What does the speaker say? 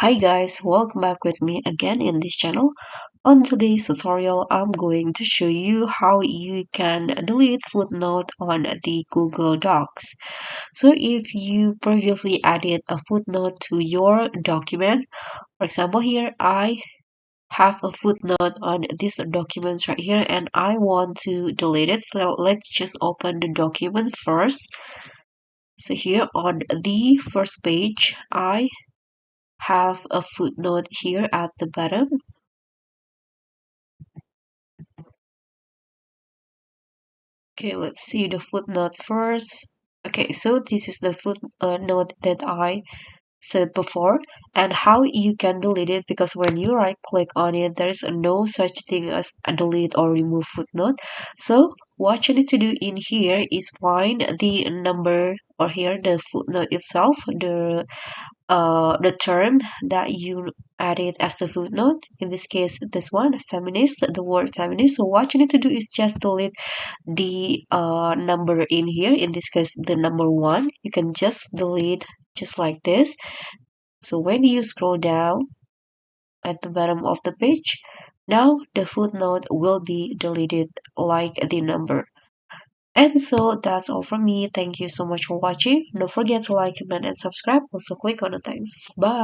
Hi guys, welcome back with me again in this channel. On today's tutorial, I'm going to show you how you can delete footnote on the Google Docs. So if you previously added a footnote to your document, for example here, I have a footnote on these documents right here and I want to delete it. So let's just open the document first. So here on the first page, I have a footnote here at the bottom. Okay, let's see the footnote first. Okay, so this is the footnote that I said before, and how you can delete it, because when you right click on it, there's no such thing as a delete or remove footnote. So what you need to do in here is find the number, or here the footnote itself, the term that you added as the footnote. In this case, this one, feminist, the word feminist. So what you need to do is just delete the number in here. In this case, the number 1. You can just delete just like this. So when you scroll down at the bottom of the page, now the footnote will be deleted like the number. And so that's all from me. Thank you so much for watching. Don't forget to like, comment, and subscribe. Also click on the thanks. Bye.